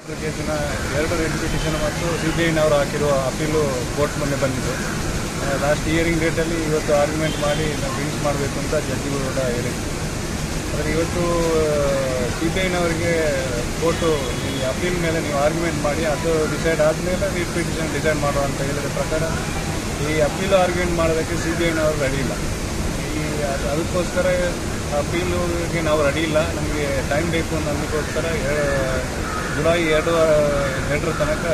ಕೇಸಿನ 2 red petition ಮತ್ತು CBIನವರು ಹಾಕಿರುವ ಅಪೀಲು court ಮುಂದೆ ಬಂದಿದೆ. ಲಾಸ್ಟ್ ಹಿಯರಿಂಗ್ ಡೇಟಲ್ಲಿ ಇವತ್ತು ಆರ್ಗ್ಯುಮೆಂಟ್ ಮಾಡಿ ನಾವು ಫಿನಿಶ್ ಮಾಡಬೇಕು ಅಂತ ಜಡ್ಜಿಗಳು ಕೂಡ ಹೇಳಿದ್ರು. ಆದರೆ ಇವತ್ತು CBIನವರಿಗೆ ಕೋರ್ಟು ಈ ಅಪೀಲ್ ಮೇಲೆ ನೀವು ಆರ್ಗ್ಯುಮೆಂಟ್ ಮಾಡಿ ಅದು ಡಿಸೈಡ್ ಆದಮೇಲೆ ರಿಟ್ ಪಿಟಿಷನ್ ಡಿಸೈಡ್ ಮಾಡುವ ಅಂತ ಹೇಳಿದ ಪ್ರಕಾರ ಈ ಅಪೀಲು ಆರ್ಗ್ಯುಮೆಂಟ್ ಮಾಡೋದಕ್ಕೆ CBIನವರು ರೆಡಿ ಇಲ್ಲ. ಅದಕ್ಕೋಸ್ಕರ ಅಪೀಲುಗೆ ನಾವು ರೆಡಿ ಇಲ್ಲ, ನಮಗೆ ಟೈಮ್ ಬೇಕು ಅನ್ನೋದಕ್ಕೋಸ್ಕರ ಜುಲೈ 2 ತನಕ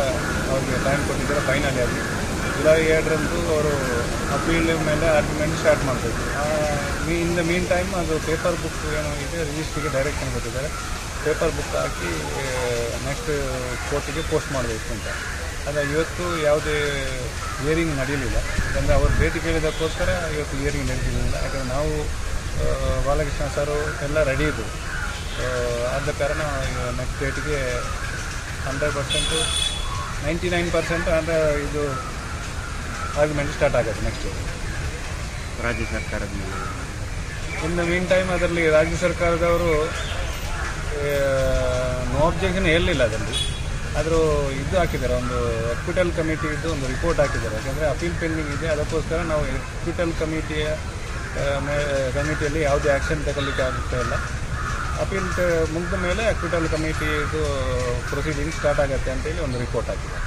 ಅವ್ರಿಗೆ ಟೈಮ್ ಕೊಟ್ಟಿದ್ದಾರೆ. ಫೈನಲಿ ಆಗಿ ಜುಲೈ 2ರಂದು ಅವರು ಅಪೀಲ್ ಮೇಲೆ ಆರ್ಗ್ಯುಮೆಂಟ್ ಸ್ಟಾರ್ಟ್ ಮಾಡಬೇಕು. ಇನ್ ದ ಮೀನ್ ಟೈಮ್ ಅದು ಪೇಪರ್ ಬುಕ್ ಏನೋ ಇದೆ, ರಿಜಿಸ್ಟ್ರಿಗೆ ಡೈರೆಕ್ಷನ್ ಕೊಟ್ಟಿದ್ದಾರೆ. ಪೇಪರ್ ಬುಕ್ ಹಾಕಿ ನೆಕ್ಸ್ಟ್ ಕೋರ್ಟಿಗೆ ಪೋಸ್ಟ್ ಮಾಡಬೇಕು ಅಂತ. ಆದರೆ ಇವತ್ತು ಯಾವುದೇ ಹಿಯರಿಂಗ್ ನಡೆಯಲಿಲ್ಲ. ಯಾಕಂದರೆ ಅವರು ಭೇಟಿ ಕೇಳಿದಕ್ಕೋಸ್ಕರ ಇವತ್ತು ಹಿಯರಿಂಗ್ ನಡೆದಿರಲಿಲ್ಲ. ಯಾಕಂದರೆ ನಾವು ಬಾಲಕೃಷ್ಣ ಸರು ಎಲ್ಲ ರೆಡಿ ಇದ್ದರು. ಆದ ಕಾರಣ ನೆಕ್ಸ್ಟ್ ಡೇಟಿಗೆ 100%, 99% ಅಂದರೆ ಇದು ಆರ್ಗ್ಯುಮೆಂಟ್ ಸ್ಟಾರ್ಟ್ ಆಗುತ್ತೆ ನೆಕ್ಸ್ಟ್ ರಾಜ್ಯ ಸರ್ಕಾರದ ಮೇಲೆ. ಇನ್ ದ ಮೀನ್ ಟೈಮ್ ಅದರಲ್ಲಿ ರಾಜ್ಯ ಸರ್ಕಾರದವರು ನೋ ಅಬ್ಜೆಕ್ಷನ್ ಹೇಳಲಿಲ್ಲ. ಅದರಲ್ಲಿ ಆದರೂ ಇದು ಹಾಕಿದ್ದಾರೆ, ಒಂದು ಎಕ್ವಿಟಲ್ ಕಮಿಟಿದು ಒಂದು ರಿಪೋರ್ಟ್ ಹಾಕಿದ್ದಾರೆ. ಯಾಕಂದರೆ ಅಪೀಲ್ ಪೆಂಡಿಂಗ್ ಇದೆ, ಅದಕ್ಕೋಸ್ಕರ ನಾವು ಎಕ್ವಿಟಲ್ ಕಮಿಟಿಯಲ್ಲಿ ಯಾವುದೇ ಆ್ಯಕ್ಷನ್ ತಗೊಳ್ಳಿಕ್ಕೆ ಆಗುತ್ತೆ ಇಲ್ಲ. ಅಪೀಲ್ ಮುಗಿದ ಮೇಲೆ ಎಕ್ವಿಟಲ್ ಕಮಿಟಿದು ಪ್ರೊಸೀಡಿಂಗ್ ಸ್ಟಾರ್ಟ್ ಆಗುತ್ತೆ ಅಂತೇಳಿ ಒಂದು ರಿಪೋರ್ಟ್ ಹಾಕಿದ್ದಾರೆ.